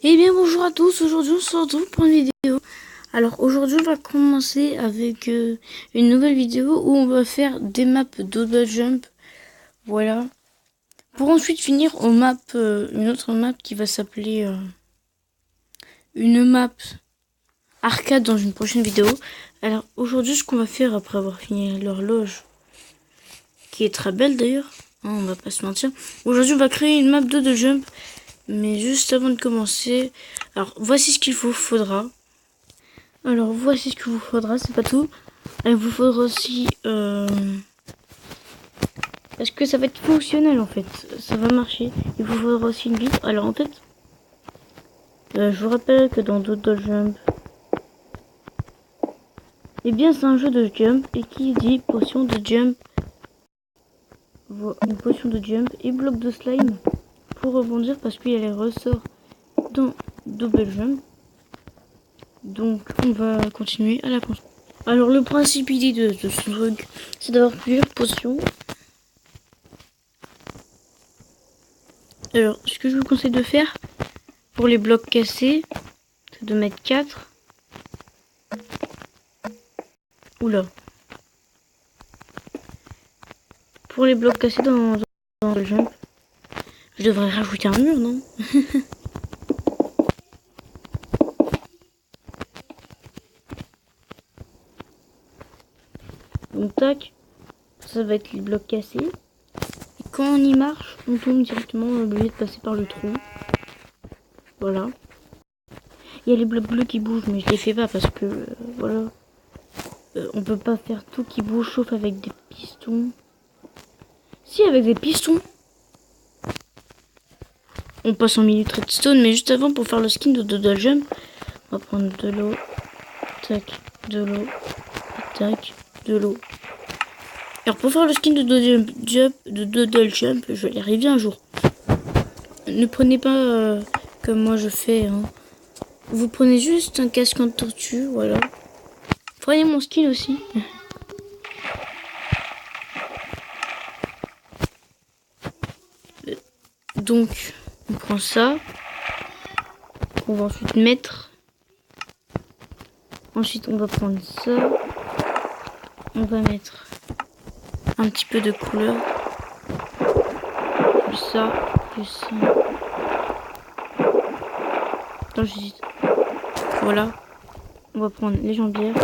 Eh bien bonjour à tous, aujourd'hui on se retrouve pour une vidéo. Alors aujourd'hui on va commencer avec une nouvelle vidéo où on va faire des maps double jump. Voilà. Pour ensuite finir aux maps, une autre map qui va s'appeler une map arcade dans une prochaine vidéo. Alors aujourd'hui ce qu'on va faire après avoir fini l'horloge, qui est très belle d'ailleurs, hein, on va pas se mentir. Aujourd'hui on va créer une map double jump. Mais juste avant de commencer, alors voici ce qu'il vous faudra. Alors voici ce qu'il vous faudra, c'est pas tout. Il vous faudra aussi... Est-ce que ça va être fonctionnel en fait? Ça va marcher. Il vous faudra aussi une vitre. Alors en fait, je vous rappelle que dans Doodle Jump, eh bien c'est un jeu de jump. Et qui dit potion de jump, une potion de jump et bloc de slime pour rebondir parce qu'il y a les ressorts dans Double Jump. Donc on va continuer à la construire. Alors le principe idée de ce truc, c'est d'avoir plusieurs potions. Alors ce que je vous conseille de faire pour les blocs cassés, c'est de mettre 4. Oula. Pour les blocs cassés dans le jump, je devrais rajouter un mur, non? Donc tac, ça va être les blocs cassés. Et quand on y marche, on tombe directement au lieu de passer par le trou. Voilà. Il y a les blocs bleus qui bougent, mais je les fais pas parce que voilà. On peut pas faire tout qui bouge sauf avec des pistons. Si, avec des pistons. On passe en minute redstone, mais juste avant pour faire le skin de Doodle Jump, on va prendre de l'eau. Tac, de l'eau. Tac, de l'eau. Alors pour faire le skin de Doodle Jump, je vais y arriver un jour. Ne prenez pas comme moi je fais. Hein. Vous prenez juste un casque en tortue, voilà. Prenez mon skin aussi. Donc, on prend ça. On va ensuite mettre. Ensuite, on va prendre ça. On va mettre un petit peu de couleur. Plus ça, plus ça. Attends, j'hésite. Voilà. On va prendre les jambières.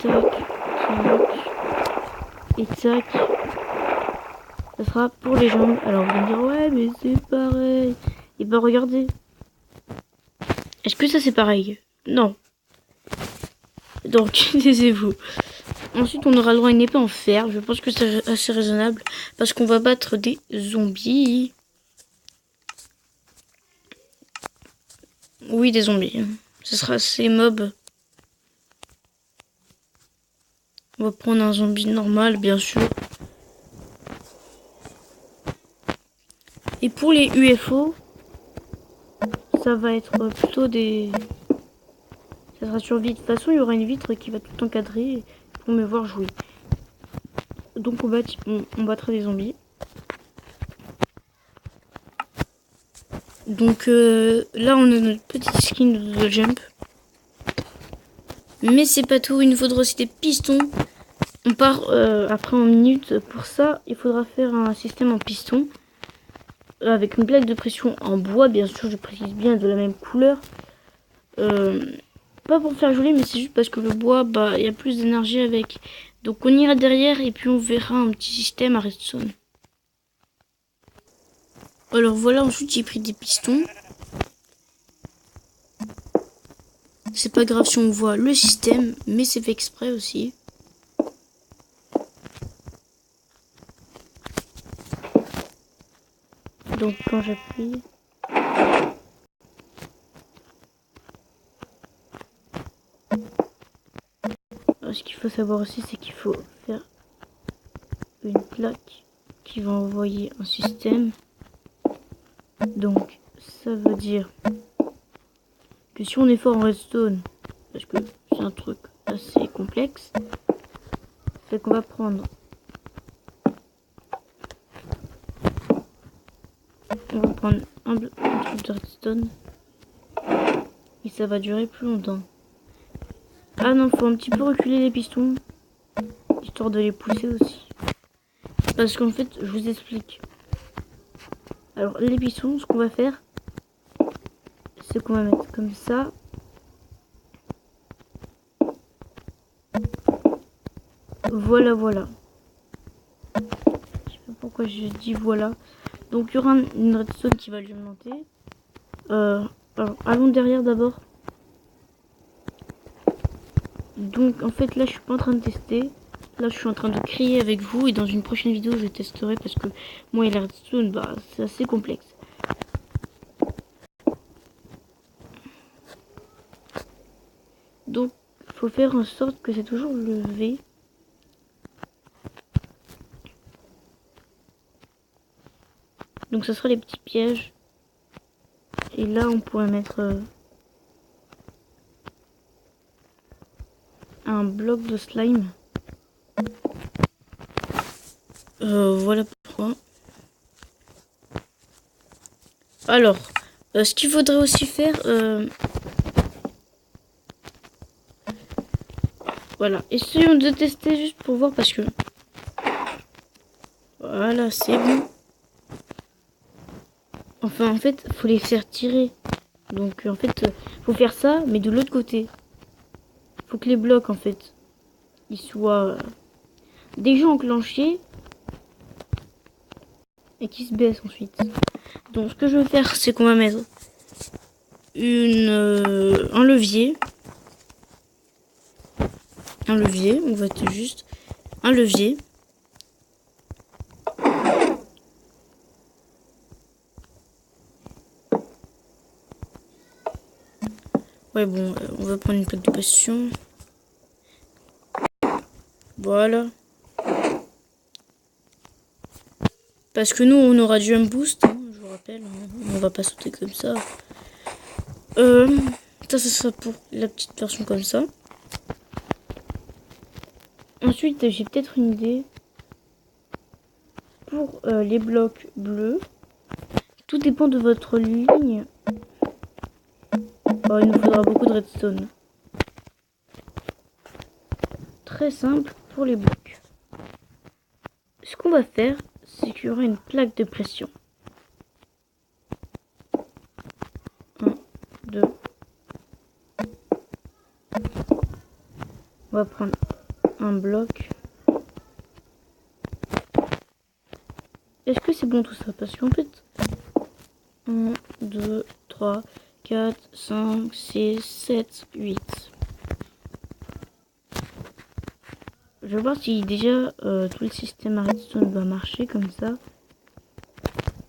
Tac, tac. Et tac. Ça sera pour les jambes. Alors vous allez me dire ouais mais c'est pareil. Et bah regardez. Est-ce que ça c'est pareil? Non. Donc taisez-vous. Ensuite on aura le droit à une épée en fer. Je pense que c'est assez raisonnable. Parce qu'on va battre des zombies. Oui des zombies. Ce sera ces mobs. On va prendre un zombie normal bien sûr. Et pour les UFO, ça va être plutôt des... Ça sera sur vitre. De toute façon, il y aura une vitre qui va tout encadrer pour me voir jouer. Donc on battra des zombies. Donc là, on a notre petite skin de jump. Mais c'est pas tout, il nous faudra aussi des pistons. On part après en minute. Pour ça, il faudra faire un système en piston. Avec une plaque de pression en bois, bien sûr, je précise bien, de la même couleur. Pas pour faire joli, mais c'est juste parce que le bois, bah, il y a plus d'énergie avec. Donc on ira derrière et puis on verra un petit système à redstone. Alors voilà, ensuite j'ai pris des pistons. C'est pas grave si on voit le système, mais c'est fait exprès aussi. Donc quand j'appuie... Ce qu'il faut savoir aussi, c'est qu'il faut faire une plaque qui va envoyer un système. Donc ça veut dire que si on est fort en redstone, parce que c'est un truc assez complexe, c'est qu'on va prendre On va prendre un truc de redstone. Et ça va durer plus longtemps. Ah non, faut un petit peu reculer les pistons. Histoire de les pousser aussi. Parce qu'en fait, je vous explique. Alors, les pistons, ce qu'on va faire, c'est qu'on va mettre comme ça. Voilà, voilà. Je sais pas pourquoi je dis voilà. Donc, il y aura une redstone qui va alimenter. Alors, allons derrière d'abord. Donc, en fait, là, je suis pas en train de tester. Là, je suis en train de créer avec vous. Et dans une prochaine vidéo, je testerai parce que moi et la redstone, bah, c'est assez complexe. Donc, faut faire en sorte que c'est toujours levé. Donc, ça sera les petits pièges. Et là, on pourrait mettre un bloc de slime. Voilà pourquoi. Alors, ce qu'il faudrait aussi faire... voilà, essayons de tester juste pour voir parce que... Voilà, c'est bon. Enfin, en fait, faut les faire tirer. Donc, en fait, faut faire ça, mais de l'autre côté. Faut que les blocs, en fait, ils soient déjà enclenchés et qu'ils se baissent ensuite. Donc, ce que je vais faire, c'est qu'on va mettre un levier. Un levier, on va être juste un levier. Ouais, bon, on va prendre une plaque de pression. Voilà. Parce que nous, on aura du jump boost, hein, je vous rappelle. On va pas sauter comme ça. Ça, ce sera pour la petite version comme ça. Ensuite, j'ai peut-être une idée pour les blocs bleus. Tout dépend de votre ligne. Oh, il nous faudra beaucoup de redstone. Très simple pour les blocs. Ce qu'on va faire, c'est qu'il y aura une plaque de pression. 1, 2. On va prendre un bloc. Est-ce que c'est bon tout ça? Parce qu'en fait, 1, 2, 3, 4, 5, 6, 7, 8. Je vais voir si déjà tout le système à redstone va marcher comme ça.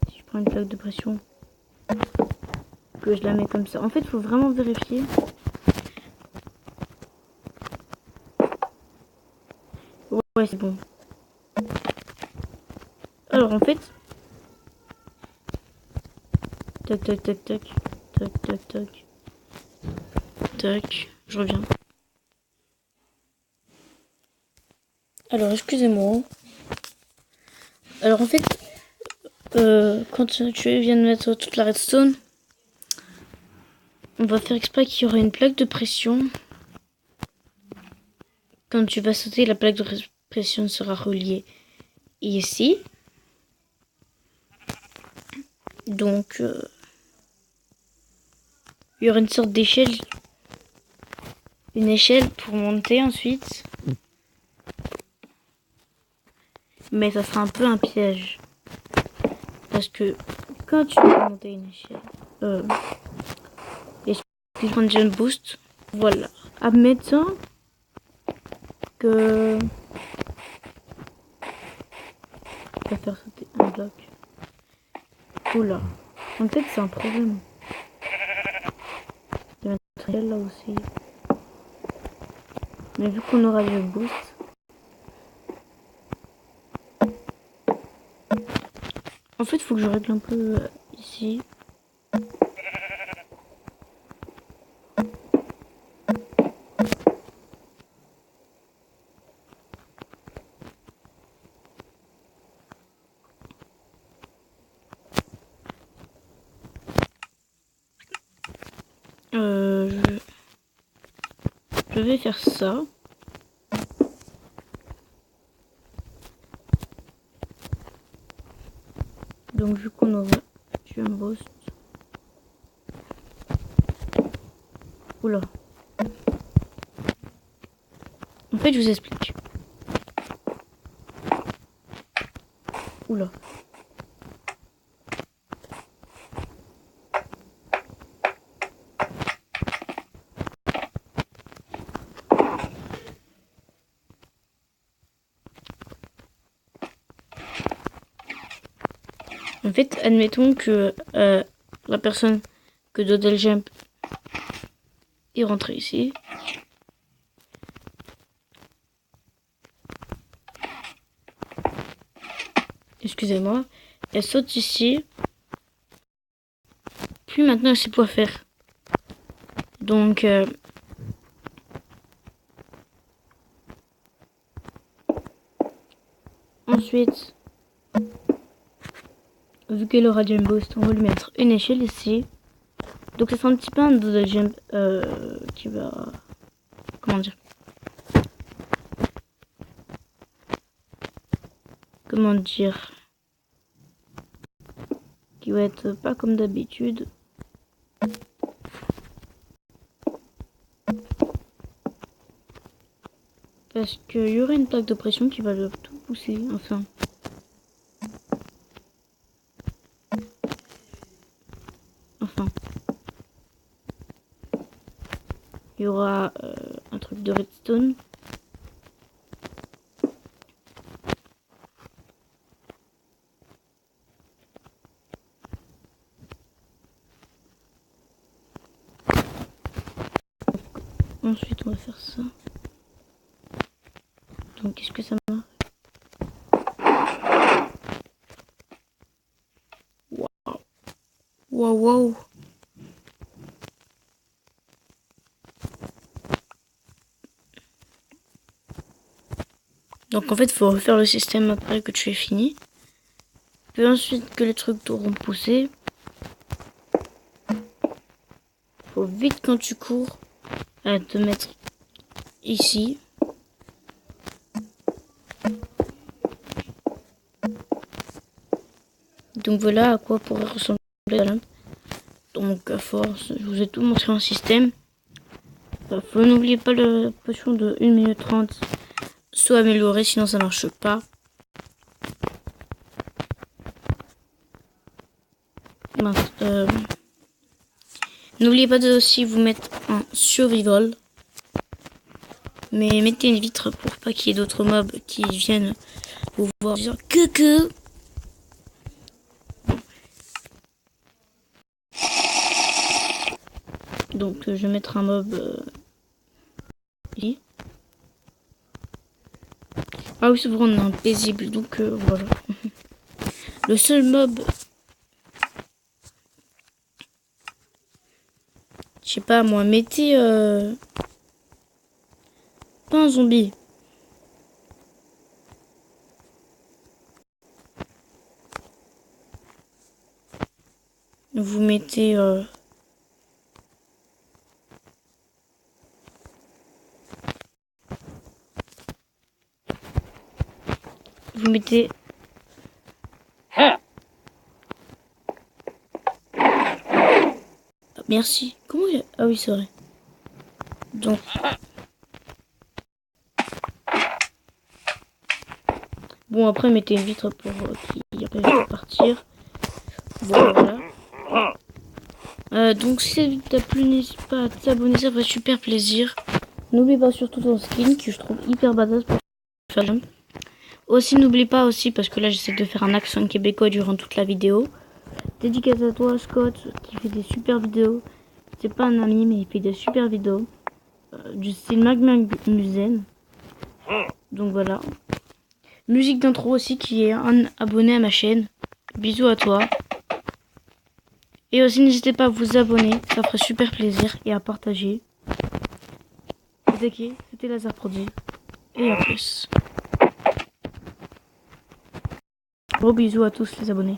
Si je prends une plaque de pression, que je la mets comme ça. En fait, il faut vraiment vérifier. Ouais, c'est bon. Alors en fait, tac, tac, tac, tac, tac, tac, tac, tac, je reviens. Alors, excusez-moi. Alors, en fait, quand tu viens de mettre toute la redstone, on va faire exprès qu'il y aura une plaque de pression. Quand tu vas sauter, la plaque de pression sera reliée ici. Donc, il y aura une sorte d'échelle. Une échelle pour monter ensuite. Mais ça sera un peu un piège. Parce que quand tu vas monter une échelle, et tu prends un jump boost, voilà. Admettons que je vais faire sauter un bloc. Oula, en fait c'est un problème. Je vais mettre elle là aussi. Mais vu qu'on aura le boost, en fait il faut que je règle un peu ici. je vais faire ça. Donc vu qu'on aura un boost. Oula. En fait, je vous explique. Oula. En fait, admettons que la personne que Doodle Jump est rentrée ici. Excusez-moi. Elle saute ici. Puis maintenant, elle sait quoi faire. Donc, ensuite, vu qu'elle aura Jump Boost, on va lui mettre une échelle ici. Donc, ça sera un petit peu un Doodle Jump qui va... Comment dire? Comment dire? Qui va être pas comme d'habitude. Parce qu'il y aura une plaque de pression qui va le tout pousser, enfin. Il y aura un truc de redstone. Ensuite, on va faire ça. Donc, est-ce que ça marche? Waouh! Waouh, waouh! Donc, en fait, il faut refaire le système après que tu aies fini. Puis ensuite, que les trucs auront poussé. Faut vite, quand tu cours, te mettre ici. Donc voilà à quoi pourrait ressembler la lampe. Donc à force, je vous ai tout montré en système. Faut n'oubliez pas la potion de 1 minute 30. Soit améliorée, sinon ça marche pas. N'oubliez pas de aussi vous mettre en survival. Mais mettez une vitre pour pas qu'il y ait d'autres mobs qui viennent vous voir dire coucou. Donc je vais mettre un mob ici. Ah oui, c'est vrai, on est un paisible, donc voilà. Le seul mob, je sais pas moi, mettez pas un zombie. Vous mettez vous mettez merci. Comment il... Ah oui, c'est vrai. Donc bon, après mettez une vitre pour qu'il puisse partir. Voilà. Donc si cette vidéo t'a plu, n'hésite pas à t'abonner, ça ferait super plaisir. N'oublie pas surtout ton skin que je trouve hyper badass pour faire jump. Aussi n'oublie pas aussi, parce que là j'essaie de faire un accent québécois durant toute la vidéo. Dédicace à toi Scott qui fait des super vidéos. C'est pas un ami mais il fait des super vidéos. Du style Magma Musen. Donc voilà. Musique d'intro aussi qui est un abonné à ma chaîne. Bisous à toi. Et aussi n'hésitez pas à vous abonner, ça ferait super plaisir, et à partager. C'était qui? C'était Lazare Prodi. Et à plus. Gros bisous à tous les abonnés.